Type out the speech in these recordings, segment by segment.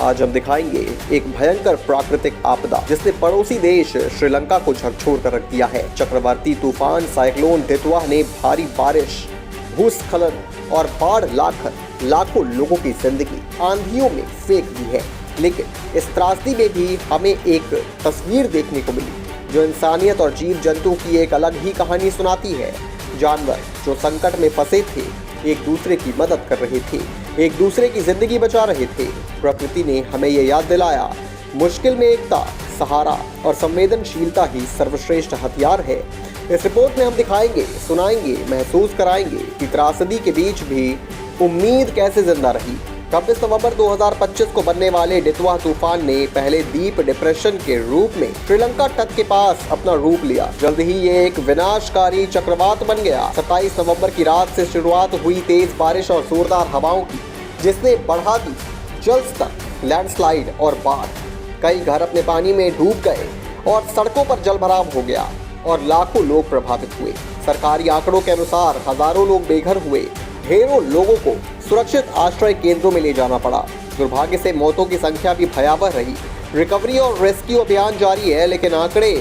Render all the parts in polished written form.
आज हम दिखाएंगे एक भयंकर प्राकृतिक आपदा जिसने पड़ोसी देश श्रीलंका को झकझोर कर रख दिया है। चक्रवाती तूफान साइक्लोन दितवाह ने भारी बारिश, भूस्खलन और बाढ़ लाकर लाखों लोगों की जिंदगी आंधियों में फेंक दी है। लेकिन इस त्रासदी में भी हमें एक तस्वीर देखने को मिली जो इंसानियत और जीव जंतु की एक अलग ही कहानी सुनाती है। जानवर जो संकट में फंसे थे एक दूसरे की मदद कर रहे थे, एक दूसरे की जिंदगी बचा रहे थे। प्रकृति ने हमें ये याद दिलाया, मुश्किल में एकता, सहारा और संवेदनशीलता ही सर्वश्रेष्ठ हथियार है। इस रिपोर्ट में हम दिखाएंगे, सुनाएंगे, महसूस कराएंगे कि त्रासदी के बीच भी उम्मीद कैसे जिंदा रही। 26 नवंबर 2025 को बनने वाले दितवाह तूफान ने पहले डीप डिप्रेशन के रूप में श्रीलंका तट के पास अपना रूप लिया। जल्द ही ये एक विनाशकारी चक्रवात बन गया। 27 नवंबर की रात से शुरुआत हुई तेज बारिश और जोरदार हवाओं की, जिसने बढ़ा दी जल स्तर, लैंडस्लाइड और बाढ़। कई घर अपने पानी में डूब गए और सड़कों पर जलभराव हो गया और लाखों लोग प्रभावित हुए। सरकारी आंकड़ों के अनुसार हजारों लोग बेघर हुए, ढेरों लोगों को सुरक्षित आश्रय केंद्रों में ले जाना पड़ा। दुर्भाग्य से मौतों की संख्या भी भयावह रही। रिकवरी और रेस्क्यू अभियान जारी है, लेकिन आंकड़े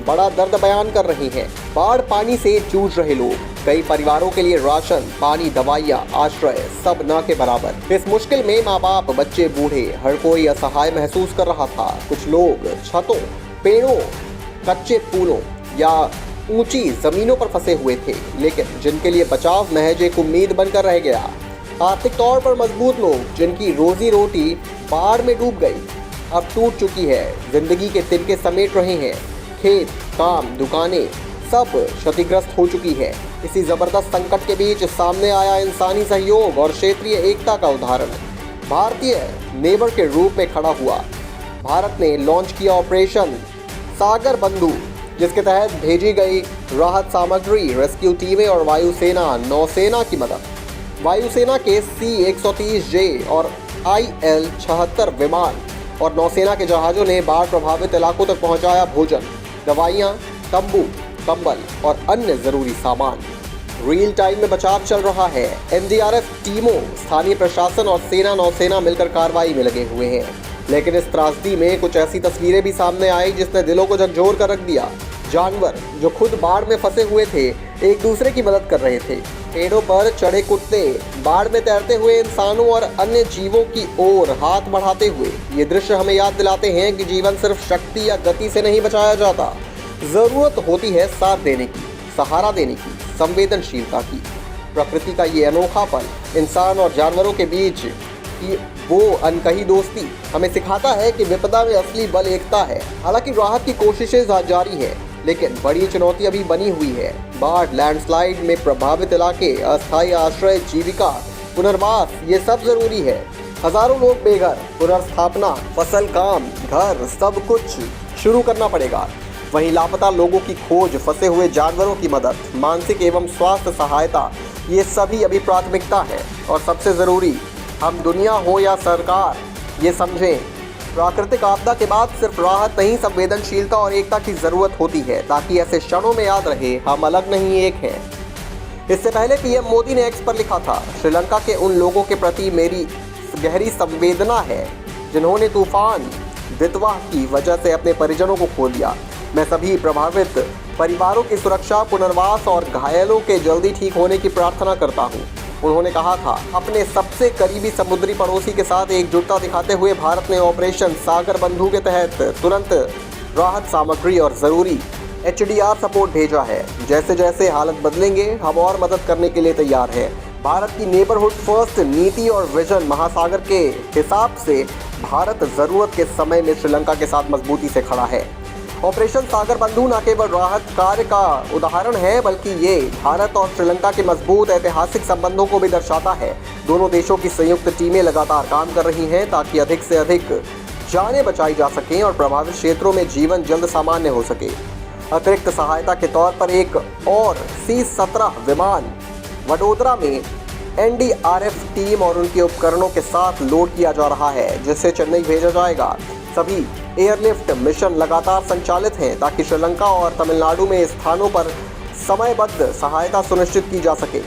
बड़ा दर्द बयान कर रहे हैं। बाढ़ पानी से जूझ रहे लोग, कई परिवारों के लिए राशन, पानी, दवाइयाँ, आश्रय सब न के बराबर। इस मुश्किल में माँ बाप, बच्चे, बूढ़े, हर कोई असहाय महसूस कर रहा था। कुछ लोग छतों, पेड़ों, कच्चे पुलों या ऊंची जमीनों पर फंसे हुए थे, लेकिन जिनके लिए बचाव महज एक उम्मीद बनकर रह गया। आर्थिक तौर पर मजबूत लोग, जिनकी रोजी रोटी बाढ़ में डूब गई, अब टूट चुकी है, जिंदगी के तिनके समेट रहे हैं। खेत, काम, दुकानें सब क्षतिग्रस्त हो चुकी है। इसी जबरदस्त संकट के बीच सामने आया इंसानी सहयोग और क्षेत्रीय एकता का उदाहरण। भारतीय नेबर के रूप में खड़ा हुआ। भारत ने लॉन्च किया ऑपरेशन सागर बंधु, जिसके तहत भेजी गई राहत सामग्री, रेस्क्यू टीमें और वायुसेना, नौसेना की मदद। वायुसेना के C-130J और IL-76 विमान और नौसेना के जहाज़ों ने बाढ़ प्रभावित इलाकों तक पहुंचाया भोजन, दवाइयां, तंबू, कंबल और अन्य जरूरी सामान। रियल टाइम में बचाव चल रहा है। NDRF टीमों, स्थानीय प्रशासन और सेना, नौसेना मिलकर कार्रवाई में लगे हुए हैं। लेकिन इस त्रासदी में कुछ ऐसी तस्वीरें भी सामने आई जिसने दिलों को झकझोर कर रख दिया। जानवर जो खुद बाढ़ में फंसे हुए थे एक दूसरे की मदद कर रहे थे। पेड़ों पर चढ़े कुत्ते, बाढ़ में तैरते हुए इंसानों और अन्य जीवों की ओर हाथ बढ़ाते हुए। ये दृश्य हमें याद दिलाते हैं कि जीवन सिर्फ शक्ति या गति से नहीं बचाया जाता। जरूरत होती है साथ देने की, सहारा देने की, संवेदनशीलता की। प्रकृति का ये अनोखा पल, इंसान और जानवरों के बीच की वो अनकही दोस्ती हमें सिखाता है कि विपदा में असली बल एकता है। हालांकि राहत की कोशिशें जारी हैं, लेकिन बड़ी चुनौती अभी बनी हुई है। बाढ़, लैंडस्लाइड में प्रभावित इलाके, अस्थायी आश्रय, जीविका, पुनर्वास, ये सब जरूरी है। हजारों लोग बेघर, पुनर्स्थापना, फसल, काम, घर सब कुछ शुरू करना पड़ेगा। वहीं लापता लोगों की खोज, फंसे हुए जानवरों की मदद, मानसिक एवं स्वास्थ्य सहायता, ये सभी अभी प्राथमिकता है। और सबसे जरूरी, हम दुनिया हो या सरकार ये समझें, प्राकृतिक आपदा के बाद सिर्फ राहत नहीं, संवेदनशीलता और एकता की जरूरत होती है, ताकि ऐसे क्षणों में याद रहे हम अलग नहीं, एक हैं। इससे पहले PM मोदी ने X पर लिखा था, श्रीलंका के उन लोगों के प्रति मेरी गहरी संवेदना है जिन्होंने तूफान दितवाह की वजह से अपने परिजनों को खो दिया। मैं सभी प्रभावित परिवारों की सुरक्षा, पुनर्वास और घायलों के जल्दी ठीक होने की प्रार्थना करता हूँ। उन्होंने कहा था, अपने सबसे करीबी समुद्री पड़ोसी के साथ एकजुटता दिखाते हुए भारत ने ऑपरेशन सागर बंधु के तहत तुरंत राहत सामग्री और ज़रूरी HDR सपोर्ट भेजा है। जैसे जैसे हालत बदलेंगे हम और मदद करने के लिए तैयार हैं। भारत की नेबरहुड फर्स्ट नीति और विजन महासागर के हिसाब से भारत ज़रूरत के समय में श्रीलंका के साथ मजबूती से खड़ा है। ऑपरेशन सागर बंधु न केवल राहत कार्य का उदाहरण है, बल्कि ये भारत और श्रीलंका के मजबूत ऐतिहासिक संबंधों को भी दर्शाता है। दोनों देशों की संयुक्त टीमें लगातार काम कर रही हैं ताकि अधिक से अधिक जानें बचाई जा सकें और प्रभावित क्षेत्रों में जीवन जल्द सामान्य हो सके। अतिरिक्त सहायता के तौर पर एक और C-17 विमान वडोदरा में NDRF टीम और उनके उपकरणों के साथ लोड किया जा रहा है, जिसे चेन्नई भेजा जाएगा। सभी एयरलिफ्ट मिशन लगातार संचालित हैं ताकि श्रीलंका और तमिलनाडु में स्थानों पर समयबद्ध सहायता सुनिश्चित की जा सके।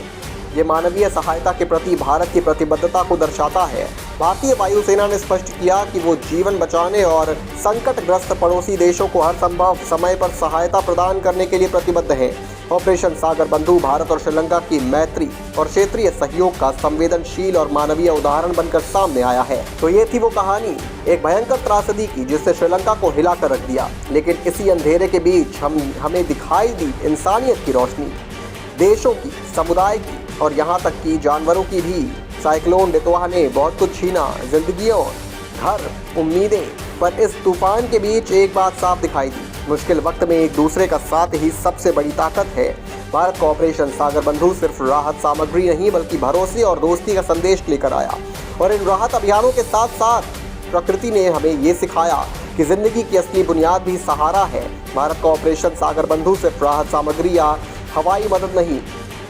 ये मानवीय सहायता के प्रति भारत की प्रतिबद्धता को दर्शाता है। भारतीय वायुसेना ने स्पष्ट किया कि वो जीवन बचाने और संकटग्रस्त पड़ोसी देशों को हर संभव समय पर सहायता प्रदान करने के लिए प्रतिबद्ध है। ऑपरेशन सागर बंधु भारत और श्रीलंका की मैत्री और क्षेत्रीय सहयोग का संवेदनशील और मानवीय उदाहरण बनकर सामने आया है। तो ये थी वो कहानी, एक भयंकर त्रासदी की जिससे श्रीलंका को हिलाकर रख दिया। लेकिन इसी अंधेरे के बीच हमें दिखाई दी इंसानियत की रोशनी। देशों की, समुदाय की और यहाँ तक कि जानवरों की भी। साइक्लोन डेतवा ने बहुत कुछ छीना, जिंदगियों, घर, उम्मीदें, पर इस तूफान के बीच एक बात साफ दिखाई दी, मुश्किल वक्त में एक दूसरे का साथ ही सबसे बड़ी ताकत है। भारत का ऑपरेशन सागर बंधु सिर्फ राहत सामग्री नहीं बल्कि भरोसे और दोस्ती का संदेश लेकर आया। और इन राहत अभियानों के साथ साथ प्रकृति ने हमें ये सिखाया कि जिंदगी की असली बुनियाद भी सहारा है। भारत का ऑपरेशन सागर बंधु सिर्फ राहत सामग्री या हवाई मदद नहीं,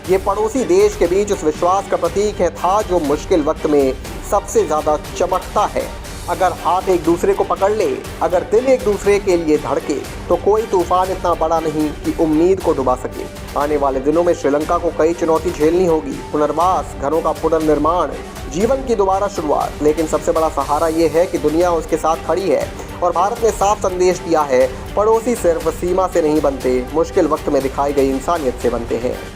ये पड़ोसी देश के बीच उस विश्वास का प्रतीक था जो मुश्किल वक्त में सबसे ज़्यादा चमकता है। अगर हाथ एक दूसरे को पकड़ ले, अगर दिल एक दूसरे के लिए धड़के, तो कोई तूफान इतना बड़ा नहीं कि उम्मीद को डुबा सके। आने वाले दिनों में श्रीलंका को कई चुनौती झेलनी होगी, पुनर्वास, घरों का पुनर्निर्माण, जीवन की दोबारा शुरुआत। लेकिन सबसे बड़ा सहारा ये है कि दुनिया उसके साथ खड़ी है और भारत ने साफ संदेश दिया है, पड़ोसी सिर्फ सीमा से नहीं बनते, मुश्किल वक्त में दिखाई गई इंसानियत से बनते हैं।